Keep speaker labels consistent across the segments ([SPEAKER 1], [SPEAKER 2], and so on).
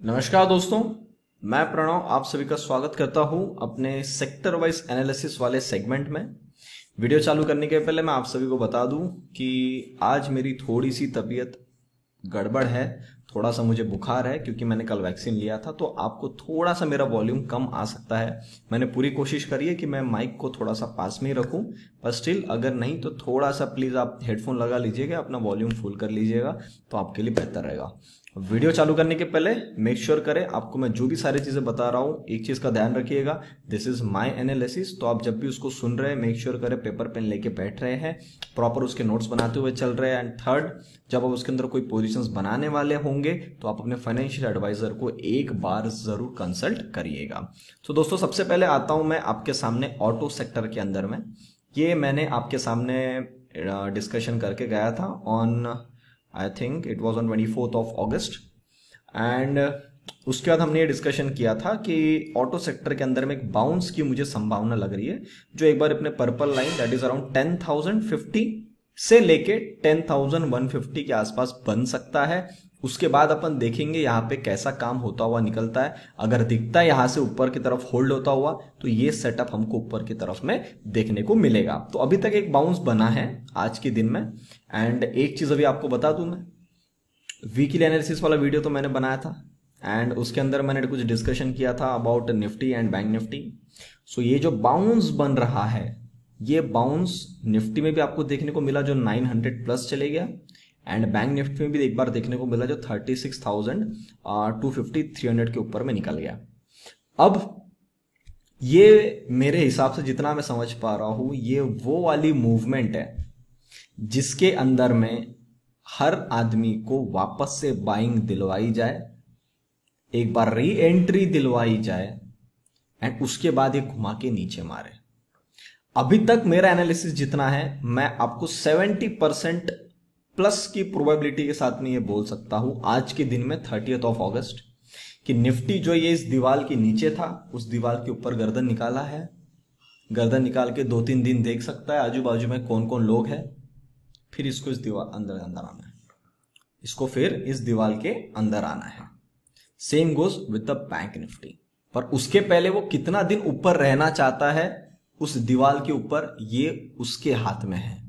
[SPEAKER 1] नमस्कार दोस्तों, मैं प्रणव आप सभी का स्वागत करता हूं अपने सेक्टर वाइज एनालिसिस वाले सेगमेंट में। वीडियो चालू करने के पहले मैं आप सभी को बता दूं कि आज मेरी थोड़ी सी तबीयत गड़बड़ है, थोड़ा सा मुझे बुखार है क्योंकि मैंने कल वैक्सीन लिया था, तो आपको थोड़ा सा मेरा वॉल्यूम कम आ सकता है। मैंने पूरी कोशिश करी है कि मैं माइक को थोड़ा सा पास में ही रखूं, पर स्टिल अगर नहीं तो थोड़ा सा प्लीज़ आप हेडफोन लगा लीजिएगा, अपना वॉल्यूम फुल कर लीजिएगा तो आपके लिए बेहतर रहेगा। वीडियो चालू करने के पहले मेक श्योर करें, आपको मैं जो भी सारी चीजें बता रहा हूं एक चीज का ध्यान रखिएगा, दिस इज माय एनालिसिस। तो आप जब भी उसको सुन रहे हैं मेक श्योर करें पेपर पेन लेके बैठ रहे हैं, प्रॉपर उसके नोट्स बनाते हुए चल रहे हैं। एंड थर्ड, जब आप उसके अंदर कोई पोजीशंस बनाने वाले होंगे तो आप अपने फाइनेंशियल एडवाइजर को एक बार जरूर कंसल्ट करिएगा। तो दोस्तों सबसे पहले आता हूं मैं आपके सामने ऑटो सेक्टर के अंदर में। ये मैंने आपके सामने डिस्कशन करके गया था on I think it was on 24th of August। And उसके बाद हमने ये डिस्कशन किया था कि ऑटो सेक्टर के अंदर में एक बाउंस की मुझे संभावना लग रही है, जो एक बार अपने purple line that is around 10,050 से लेके 10,150 के आसपास बन सकता है। उसके बाद अपन देखेंगे यहाँ पे कैसा काम होता हुआ निकलता है। अगर दिखता है यहाँ से ऊपर की तरफ होल्ड होता हुआ तो ये सेटअप हमको ऊपर की तरफ में देखने को मिलेगा। तो अभी तक एक बाउंस बना है आज के दिन में। एंड एक चीज अभी आपको बता दूं, मैं वीकली एनालिसिस वाला वीडियो तो मैंने बनाया था एंड उसके अंदर मैंने कुछ डिस्कशन किया था about Nifty and bank Nifty. So ये जो बाउंस बन रहा है, ये बाउंस निफ्टी में भी आपको देखने को मिला जो 900 प्लस चले गया, एंड बैंक निफ्टी में भी एक बार देखने को मिला जो 36,250 300 के ऊपर में निकल गया। अब ये मेरे हिसाब से जितना मैं समझ पा रहा हूं, ये वो वाली मूवमेंट है जिसके अंदर में हर आदमी को वापस से बाइंग दिलवाई जाए, एक बार री एंट्री दिलवाई जाए एंड उसके बाद ये घुमा के नीचे मारे। अभी तक मेरा एनालिसिस जितना है, मैं आपको 70% प्लस की प्रोबेबिलिटी के साथ में ये बोल सकता हूं आज के दिन में 30th of August कि निफ्टी जो ये इस दीवार के नीचे था उस दीवार के ऊपर गर्दन निकाला है। गर्दन निकाल के 2-3 दिन देख सकता है आजू बाजू में कौन कौन लोग हैं, फिर इसको इस दीवार अंदर आना है, इसको फिर इस दीवार के अंदर आना है। Same goes with the bank Nifty. पर उसके पहले वो कितना दिन ऊपर रहना चाहता है उस दीवार के ऊपर, ये उसके हाथ में है।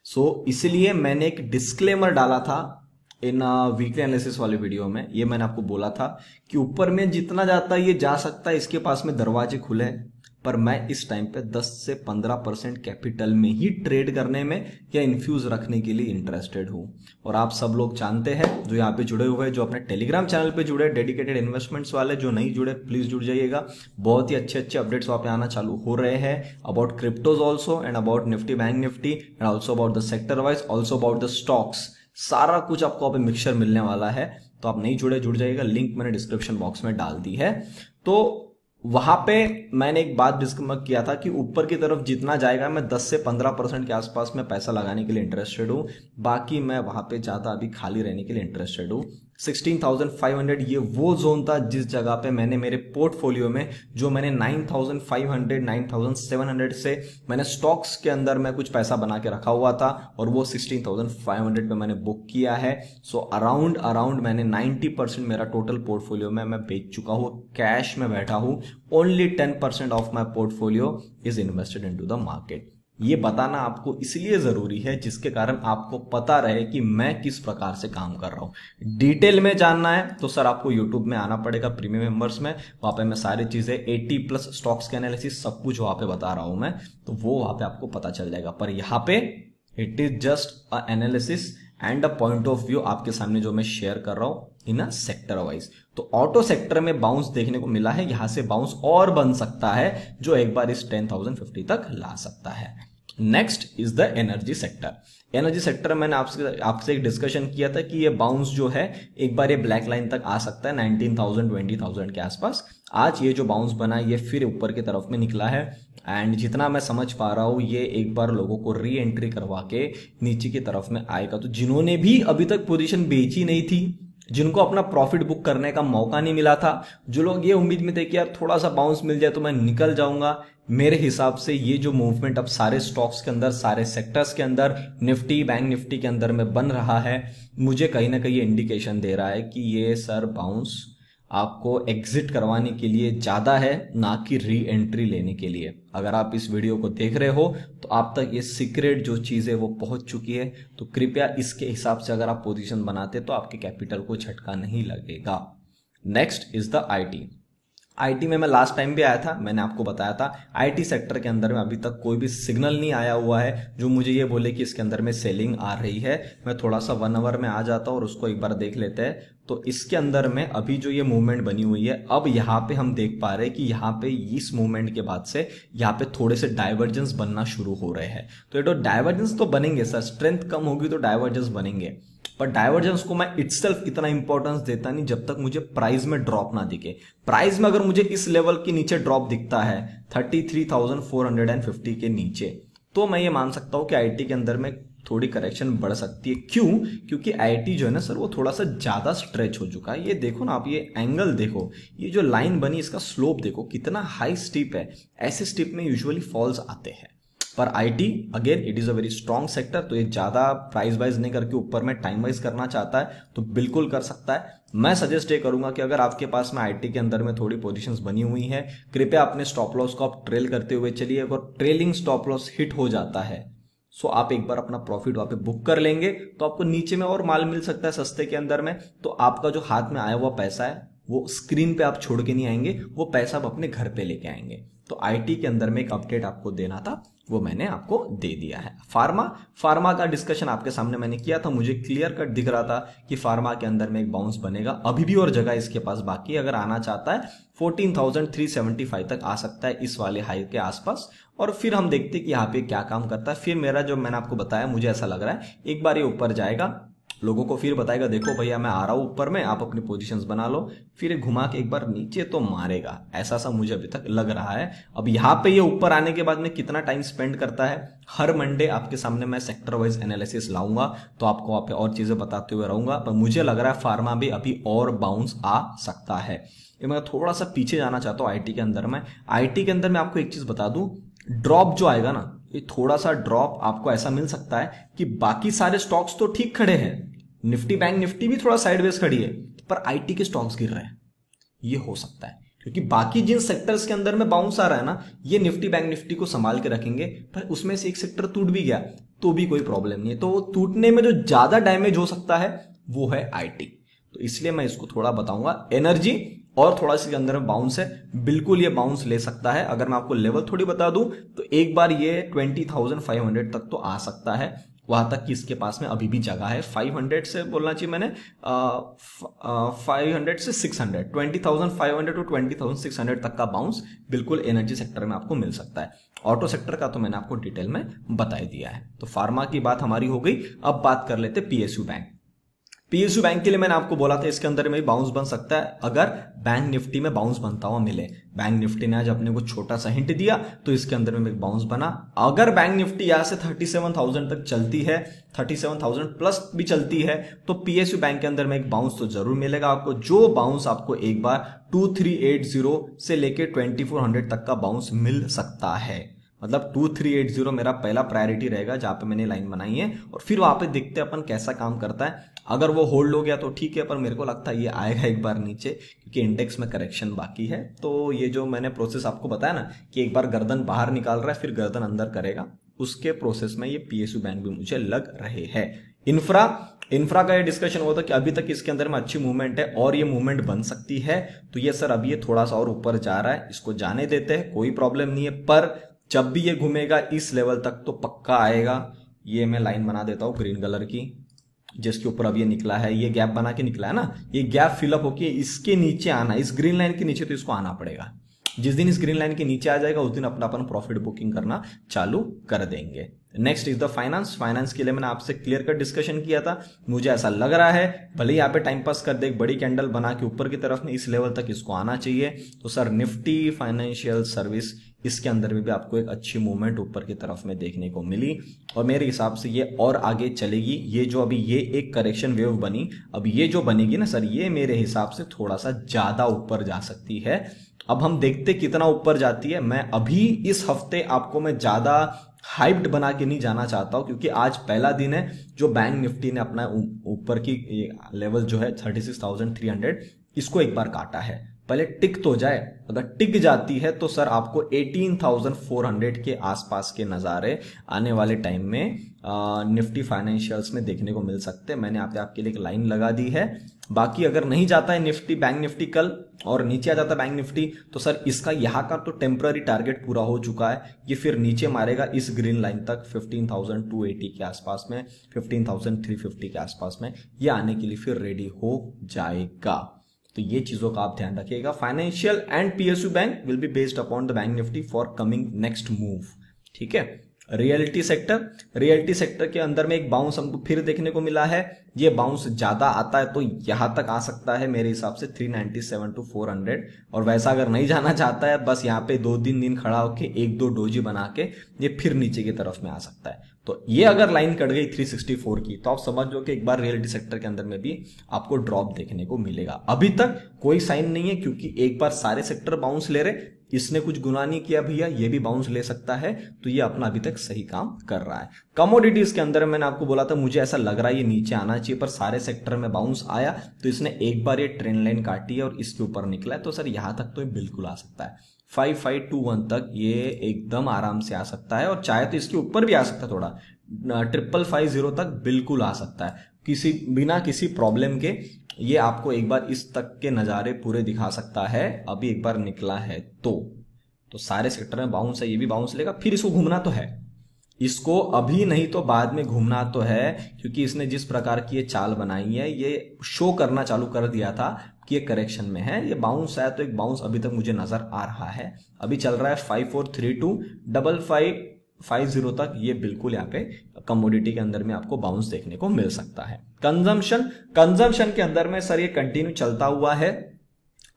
[SPEAKER 1] सो इसलिए मैंने एक डिस्क्लेमर डाला था इन वीकली एनालिसिस वाले वीडियो में। ये मैंने आपको बोला था कि ऊपर में जितना जाता है ये जा सकता है, इसके पास में दरवाजे खुले हैं, पर मैं इस टाइम पे 10 से 15% कैपिटल में ही ट्रेड करने में या इन्फ्यूज रखने के लिए इंटरेस्टेड हूं। और आप सब लोग जानते हैं जो यहाँ पे जुड़े हुए हैं, जो अपने टेलीग्राम चैनल पे जुड़े डेडिकेटेड इन्वेस्टमेंट्स वाले, जो नहीं जुड़े प्लीज जुड़ जाइएगा। बहुत ही अच्छे अच्छे अपडेट्स वहां पे आना चालू हो रहे हैं about cryptos also and about Nifty bank Nifty and also about the sector wise, also about the stocks. सारा कुछ आपको अब मिक्सचर मिलने वाला है, तो आप नहीं जुड़े जुड़ जाइएगा, लिंक मैंने डिस्क्रिप्शन बॉक्स में डाल दी है। तो वहां पे मैंने एक बात डिस्कस किया था कि ऊपर की तरफ जितना जाएगा मैं 10 से 15% के आसपास में पैसा लगाने के लिए इंटरेस्टेड हूं, बाकी मैं वहां पे ज्यादा अभी खाली रहने के लिए इंटरेस्टेड हूं। 16,500 ये वो जोन था जिस जगह पे मैंने मेरे पोर्टफोलियो में जो मैंने 9,500 9,700 से मैंने स्टॉक्स के अंदर में कुछ पैसा बना के रखा हुआ था और वो 16,500 पे मैंने बुक किया है। सो अराउंड मैंने 90% मेरा टोटल पोर्टफोलियो में मैं बेच चुका हूं, कैश में बैठा हूं। Only 10% of my portfolio is invested into the market. ये बताना आपको इसलिए जरूरी है जिसके कारण आपको पता रहे कि मैं किस प्रकार से काम कर रहा हूं। डिटेल में जानना है तो सर आपको यूट्यूब में आना पड़ेगा प्रीमियम मेंबर्स में, वहां पे मैं सारी चीजें 80+ स्टॉक्स के एनालिसिस सब कुछ वहां पे बता रहा हूं मैं, तो वो वहां पे आपको पता चल जाएगा। पर यहाँ पे it is just a analysis and a point of view आपके सामने जो मैं शेयर कर रहा हूं इन अ सेक्टर वाइज। तो ऑटो सेक्टर में बाउंस देखने को मिला है, यहां से बाउंस और बन सकता है जो एक बार इस 10,050 तक ला सकता है। Next is the energy sector. Energy sector मैंने आपसे एक डिस्कशन किया था कि ये बाउंस जो है एक बार ये ब्लैक लाइन तक आ सकता है 19,000 20,000 के आसपास। आज ये जो बाउंस बना ये फिर ऊपर की तरफ में निकला है एंड जितना मैं समझ पा रहा हूं ये एक बार लोगों को री एंट्री करवा के नीचे की तरफ में आएगा। तो जिन्होंने भी अभी तक पोजीशन बेची नहीं थी, जिनको अपना प्रॉफिट बुक करने का मौका नहीं मिला था, जो लोग ये उम्मीद में थे कि यार थोड़ा सा बाउंस मिल जाए तो मैं निकल जाऊंगा, मेरे हिसाब से ये जो मूवमेंट अब सारे स्टॉक्स के अंदर, सारे सेक्टर्स के अंदर, निफ्टी बैंक निफ्टी के अंदर में बन रहा है, मुझे कहीं ना कहीं इंडिकेशन दे रहा है कि ये सर बाउंस आपको एग्जिट करवाने के लिए ज़्यादा है, ना कि री एंट्री लेने के लिए। अगर आप इस वीडियो को देख रहे हो तो आप तक ये सीक्रेट जो चीज़ है वो पहुंच चुकी है, तो कृपया इसके हिसाब से अगर आप पोजीशन बनाते तो आपके कैपिटल को झटका नहीं लगेगा। Next is the IT. IT में मैं लास्ट टाइम भी आया था, मैंने आपको बताया था आईटी सेक्टर के अंदर में अभी तक कोई भी सिग्नल नहीं आया हुआ है जो मुझे ये बोले कि इसके अंदर में सेलिंग आ रही है। मैं थोड़ा सा 1 आवर में आ जाता हूँ और उसको एक बार देख लेते हैं। तो इसके अंदर में अभी जो ये मूवमेंट बनी हुई है, अब यहाँ पे हम देख पा रहे हैं कि यहाँ पे इस मूवमेंट के बाद से यहाँ पे थोड़े से डाइवर्जेंस बनना शुरू हो रहे हैं। तो ये तो डाइवर्जेंस तो बनेंगे सर, स्ट्रेंथ कम होगी तो डाइवर्जेंस बनेंगे, पर डाइवर्जेंस को मैं इटसेल्फ इतना इंपॉर्टेंस देता नहीं जब तक मुझे प्राइस में ड्रॉप ना दिखे। प्राइस में अगर मुझे इस लेवल के नीचे ड्रॉप दिखता है 33,450 के नीचे, तो मैं ये मान सकता हूं कि आईटी के अंदर में थोड़ी करेक्शन बढ़ सकती है। क्यों? क्योंकि आईटी जो है ना सर वो थोड़ा सा ज्यादा स्ट्रेच हो चुका है। ये देखो ना आप, ये एंगल देखो, ये जो लाइन बनी इसका स्लोप देखो कितना हाई स्टीप है। ऐसे स्टीप में यूजुअली फॉल्स आते हैं, पर IT again it is a very strong sector, तो ये ज्यादा प्राइस वाइज नहीं करके ऊपर में टाइम वाइज करना चाहता है तो बिल्कुल कर सकता है। मैं सजेस्ट ये करूंगा कि अगर आपके पास में आईटी के अंदर में थोड़ी पोजीशंस बनी हुई हैं, कृपया अपने स्टॉप लॉस को आप ट्रेल करते हुए चलिए। अगर ट्रेलिंग स्टॉप लॉस हिट हो जाता है सो आप एक बार अपना प्रॉफिट वहां पे बुक कर लेंगे, तो आपको नीचे में और माल मिल सकता है सस्ते के अंदर में। तो आपका जो हाथ में आया हुआ पैसा है वो स्क्रीन पे आप छोड़ के नहीं आएंगे, वो पैसा आप अपने घर पे लेके आएंगे। तो आईटी के अंदर में एक अपडेट आपको देना था, वो मैंने आपको दे दिया है। फार्मा का डिस्कशन आपके सामने मैंने किया था, मुझे क्लियर कट दिख रहा था कि फार्मा के अंदर में एक बाउंस बनेगा। अभी भी और जगह इसके पास बाकी है, अगर आना चाहता है 14,375 तक आ सकता है इस वाले हाई के आसपास, और फिर हम देखते हैं कि यहाँ पे क्या काम करता है। फिर मेरा जो मैंने आपको बताया, मुझे ऐसा लग रहा है एक बार ये ऊपर जाएगा, लोगों को फिर बताएगा देखो भैया मैं आ रहा हूं ऊपर में, आप अपनी पोजीशंस बना लो, फिर घुमा के एक बार नीचे तो मारेगा, ऐसा सा मुझे अभी तक लग रहा है। अब यहाँ पे ये ऊपर आने के बाद में कितना टाइम स्पेंड करता है, हर मंडे आपके सामने मैं सेक्टर वाइज एनालिसिस लाऊंगा, तो आपको वहां पे और चीजें बताते हुए रहूंगा। पर मुझे लग रहा है फार्मा भी अभी और बाउंस आ सकता है। ये मैं थोड़ा सा पीछे जाना चाहता हूँ आईटी के अंदर में। आईटी के अंदर मैं आपको एक चीज बता दूं, ड्रॉप जो आएगा ना, ये थोड़ा सा ड्रॉप आपको ऐसा मिल सकता है कि बाकी सारे स्टॉक्स तो ठीक खड़े हैं, निफ्टी बैंक निफ्टी भी थोड़ा साइडवेज खड़ी है, पर आईटी के स्टॉक्स गिर रहे हैं। ये हो सकता है क्योंकि बाकी जिन सेक्टर्स के अंदर में बाउंस आ रहा है ना, ये निफ्टी बैंक निफ्टी को संभाल के रखेंगे, पर उसमें से एक सेक्टर टूट भी गया तो भी कोई प्रॉब्लम नहीं है। तो टूटने में जो ज्यादा डैमेज हो सकता है वो है आईटी, तो इसलिए मैं इसको थोड़ा बताऊंगा। एनर्जी और थोड़ा सी अंदर में बाउंस है, बिल्कुल ये बाउंस ले सकता है। अगर मैं आपको लेवल थोड़ी बता दूं तो एक बार ये 20,500 तक तो आ सकता है, वहां तक कि इसके पास में अभी भी जगह है। 500 से बोलना चाहिए मैंने, 500 से 600, 20,500 टू 20,600 तक का बाउंस बिल्कुल एनर्जी सेक्टर में आपको मिल सकता है। ऑटो सेक्टर का तो मैंने आपको डिटेल में बता ही दिया है। तो फार्मा की बात हमारी हो गई, अब बात कर लेते पीएसयू बैंक। पीएसयू बैंक के लिए मैंने आपको बोला था इसके अंदर में बाउंस बन सकता है अगर बैंक निफ्टी में बाउंस बनता हुआ मिले। बैंक निफ्टी ने आज अपने को छोटा सा हिंट दिया तो इसके अंदर में एक बाउंस बना। अगर बैंक निफ्टी यहां से 37,000 तक चलती है, 37,000 प्लस भी चलती है, तो पीएसयू बैंक के अंदर में एक बाउंस तो जरूर मिलेगा आपको, जो बाउंस आपको एक बार 2380 से लेके 2400 तक का बाउंस मिल सकता है। मतलब 2380 मेरा पहला प्रायोरिटी रहेगा जहां पे मैंने लाइन बनाई है, और फिर वहां पे देखते हैं अपन कैसा काम करता है। अगर वो होल्ड हो गया तो ठीक है, पर मेरे को लगता है ये आएगा एक बार नीचे, क्योंकि इंडेक्स में करेक्शन बाकी है। तो ये जो मैंने प्रोसेस आपको बताया ना कि एक बार गर्दन बाहर निकाल रहा है फिर गर्दन अंदर करेगा, उसके प्रोसेस में ये पीएसयू बैंक भी मुझे लग रहे हैं। इंफ्रा का ये डिस्कशन हुआ था कि अभी तक इसके अंदर में अच्छी मूवमेंट है और ये मूवमेंट बन सकती है। तो ये सर अभी ये थोड़ा सा और ऊपर जा रहा है, इसको जाने देते हैं, कोई प्रॉब्लम नहीं है, पर जब भी ये घूमेगा इस लेवल तक तो पक्का आएगा। ये मैं लाइन बना देता हूं ग्रीन कलर की, जिसके ऊपर अब ये निकला है, ये गैप बना के निकला है ना, ये गैप फिलअप होके इसके नीचे आना, इस ग्रीन लाइन के नीचे तो इसको आना पड़ेगा। जिस दिन इस ग्रीन लाइन के नीचे आ जाएगा उस दिन अपना अपन प्रॉफिट बुकिंग करना चालू कर देंगे। नेक्स्ट इज द फाइनेंस के लिए मैंने आपसे क्लियर कट डिस्कशन किया था। मुझे ऐसा लग रहा है भले ही यहाँ पे टाइम पास कर दे, एक बड़ी कैंडल बना के ऊपर की तरफ में इस लेवल तक इसको आना चाहिए। तो सर निफ्टी फाइनेंशियल सर्विस इसके अंदर भी आपको एक अच्छी मूवमेंट ऊपर की तरफ में देखने को मिली, और मेरे हिसाब से ये और आगे चलेगी। ये जो अभी ये एक करेक्शन वेव बनी, अब ये जो बनेगी ना सर, ये मेरे हिसाब से थोड़ा सा ज्यादा ऊपर जा सकती है। अब हम देखते कितना ऊपर जाती है। मैं अभी इस हफ्ते आपको मैं ज्यादा हाइप्ड बना के नहीं जाना चाहता हूं, क्योंकि आज पहला दिन है जो बैंक निफ्टी ने अपना ऊपर की लेवल जो है 36,300 इसको एक बार काटा है, पहले टिक तो जाए। अगर टिक जाती है तो सर आपको 18,400 के आसपास के नज़ारे आने वाले टाइम में निफ्टी फाइनेंशियल्स में देखने को मिल सकते हैं। मैंने आपके लिए एक लाइन लगा दी है। बाकी अगर नहीं जाता है निफ्टी, बैंक निफ्टी कल और नीचे आ जाता है बैंक निफ्टी, तो सर इसका यहाँ का तो टेम्पररी टारगेट पूरा हो चुका है। ये फिर नीचे मारेगा इस ग्रीन लाइन तक 15,280 के आसपास में, 15,350 के आसपास में ये आने के लिए फिर रेडी हो जाएगा। तो ये चीजों का आप ध्यान रखिएगा। Financial and PSU bank will be based upon the bank Nifty for coming next move. ठीक है। रियलिटी सेक्टर के अंदर में एक बाउंस हमको फिर देखने को मिला है। ये बाउंस ज्यादा आता है तो यहां तक आ सकता है मेरे हिसाब से 397 to 400, और वैसा अगर नहीं जाना चाहता है बस यहाँ पे 2-3 दिन खड़ा होके 1-2 डोजी बना के ये फिर नीचे की तरफ में आ सकता है। तो ये अगर लाइन कट गई 364 की तो आप समझ लो कि एक बार रियलिटी सेक्टर के अंदर में भी आपको ड्रॉप देखने को मिलेगा। अभी तक कोई साइन नहीं है क्योंकि एक बार सारे सेक्टर बाउंस ले रहे, इसने कुछ गुनाह नहीं किया भैया, ये भी बाउंस ले सकता है, तो ये अपना अभी तक सही काम कर रहा है। कमोडिटीज के अंदर मैंने आपको बोला था मुझे ऐसा लग रहा है ये नीचे आना चाहिए, पर सारे सेक्टर में बाउंस आया तो इसने एक बार ये ट्रेंड लाइन काटी है और इसके ऊपर निकला है, तो सर यहां तक तो ये बिल्कुल आ सकता है। 5521 तक ये एकदम आराम से आ सकता है और चाहे तो इसके ऊपर भी आ सकता है, थोड़ा 5550 तक बिल्कुल आ सकता है बिना किसी प्रॉब्लम के। ये आपको एक बार इस तक के नज़ारे पूरे दिखा सकता है। अभी एक बार निकला है तो सारे सेक्टर में बाउंस है, ये भी बाउंस लेगा, फिर इसको घूमना तो है, इसको अभी नहीं तो बाद में घूमना तो है, क्योंकि इसने जिस प्रकार की ये चाल बनाई है ये शो करना चालू कर दिया था कि ये करेक्शन में है। ये बाउंस है तो एक बाउंस अभी तक मुझे नजर आ रहा है। अभी चल रहा है 5432 5550 तक, ये बिल्कुल यहाँ पे कमोडिटी के अंदर में आपको बाउंस देखने को मिल सकता है। कंजम्पशन के अंदर में सर ये कंटिन्यू चलता हुआ है।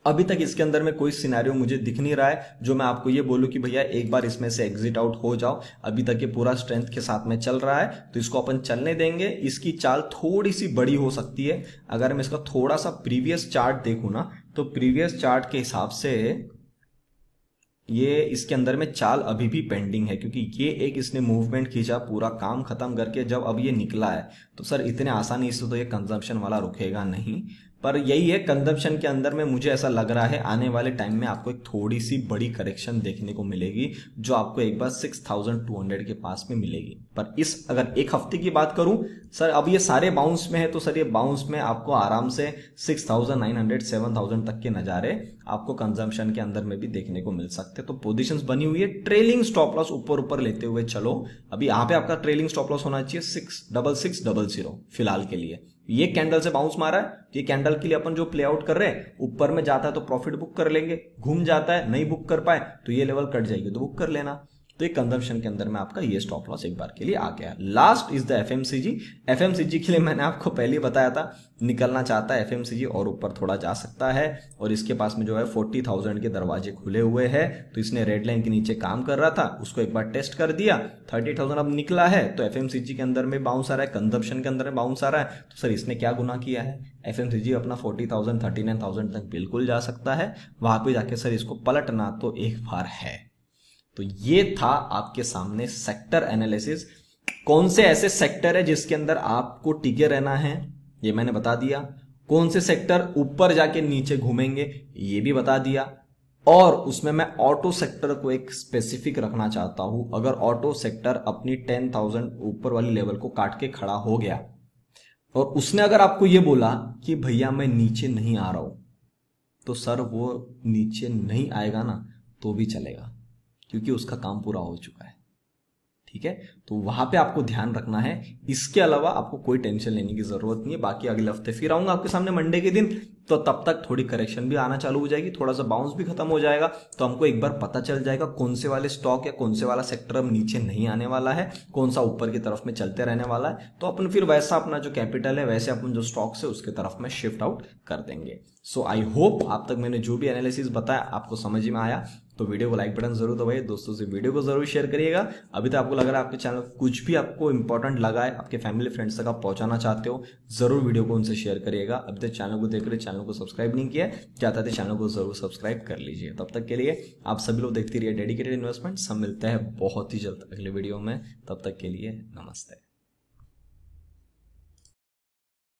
[SPEAKER 1] अभी तक इसके अंदर में कोई सिनेरियो मुझे दिख नहीं रहा है जो मैं आपको ये बोलूं कि भैया एक बार इसमें से एग्जिट आउट हो जाओ। अभी तक ये पूरा स्ट्रेंथ के साथ में चल रहा है तो इसको अपन चलने देंगे। इसकी चाल थोड़ी सी बड़ी हो सकती है। अगर मैं इसका थोड़ा सा प्रीवियस चार्ट देखूं ना तो प्रीवियस चार्ट के हिसाब से ये इसके अंदर में चाल अभी भी पेंडिंग है, क्योंकि ये एक इसने मूवमेंट खींचा पूरा काम खत्म करके जब अब ये निकला है तो सर इतने आसानी से तो ये कंजम्पशन वाला रुकेगा नहीं। पर यही है, कंजम्पशन के अंदर में मुझे ऐसा लग रहा है आने वाले टाइम में आपको एक थोड़ी सी बड़ी करेक्शन देखने को मिलेगी जो आपको एक बार 6200 के पास में मिलेगी। पर इस अगर एक हफ्ते की बात करूं सर, अब ये सारे बाउंस में है तो सर ये बाउंस में आपको आराम से 6900 7000 तक के नजारे आपको कंजम्पशन के अंदर में भी देखने को मिल सकते हैं। तो पोजीशंस बनी हुई है, ट्रेलिंग स्टॉप लॉस ऊपर ऊपर लेते हुए चलो। अभी यहाँ पे आपका ट्रेलिंग स्टॉप लॉस होना चाहिए 66600 फिलहाल के लिए। ये कैंडल से बाउंस मारा है, ये कैंडल के लिए अपन जो प्ले आउट कर रहे हैं, ऊपर में जाता है तो प्रॉफिट बुक कर लेंगे, घूम जाता है नहीं बुक कर पाए तो ये लेवल कट जाएगी तो बुक कर लेना। तो एक कंजम्पशन के अंदर में आपका ये स्टॉप लॉस एक बार के लिए आ गया। लास्ट इज द एफएमसीजी के लिए मैंने आपको पहले ही बताया था निकलना चाहता है एफएमसीजी और ऊपर थोड़ा जा सकता है, और इसके पास में जो है 40,000 के दरवाजे खुले हुए हैं तो इसने रेड लाइन के नीचे काम कर रहा था, उसको एक बार टेस्ट कर दिया, 30,000 अब निकला है तो एफएमसीजी के अंदर में बाउंस आ रहा है, कंजम्पशन के अंदर में बाउंस आ रहा है। तो सर इसने क्या गुनाह किया है? एफएमसीजी अपना 40,000 39,000 तक बिल्कुल जा सकता है, वहां पे जाके सर इसको पलटना तो एक बार है। तो ये था आपके सामने सेक्टर एनालिसिस। कौन से ऐसे सेक्टर है जिसके अंदर आपको टिके रहना है ये मैंने बता दिया, कौन से सेक्टर ऊपर जाके नीचे घूमेंगे ये भी बता दिया, और उसमें मैं ऑटो सेक्टर को एक स्पेसिफिक रखना चाहता हूं। अगर ऑटो सेक्टर अपनी 10,000 ऊपर वाली लेवल को काट के खड़ा हो गया और उसने अगर आपको ये बोला कि भैया मैं नीचे नहीं आ रहा हूं, तो सर वो नीचे नहीं आएगा ना तो भी चलेगा, क्योंकि उसका काम पूरा हो चुका है। ठीक है, तो वहां पे आपको ध्यान रखना है। इसके अलावा आपको कोई टेंशन लेने की जरूरत नहीं है। बाकी अगले हफ्ते फिर आऊंगा आपके सामने मंडे के दिन, तो तब तक थोड़ी करेक्शन भी आना चालू हो जाएगी, थोड़ा सा बाउंस भी खत्म हो जाएगा, तो हमको एक बार पता चल जाएगा कौन से वाले स्टॉक या कौन से वाला सेक्टर अब नीचे नहीं आने वाला है, कौन सा ऊपर की तरफ में चलते रहने वाला है। तो अपन फिर वैसा अपना जो कैपिटल है वैसे अपन जो स्टॉक्स है उसके तरफ में शिफ्ट आउट कर देंगे। सो आई होप आप तक मैंने जो भी एनालिसिस बताया आपको समझ में आया। तो वीडियो को लाइक बटन जरूर दबाइए, दोस्तों से वीडियो को जरूर शेयर करिएगा। अभी तक आपको लग रहा है आपके चैनल कुछ भी आपको इंपॉर्टेंट लगा है, आपके फैमिली फ्रेंड्स तक आप पहुंचाना चाहते हो, जरूर वीडियो को उनसे शेयर करिएगा। अभी तक चैनल को देख रहे, चैनल को सब्सक्राइब नहीं किया, चाहते थे चैनल को जरूर सब्सक्राइब कर लीजिए। तब तक के लिए आप सभी लोग देखते रहिए डेडिकेटेड इन्वेस्टमेंट। सब मिलते हैं बहुत ही जल्द अगले वीडियो में, तब तक के लिए नमस्ते।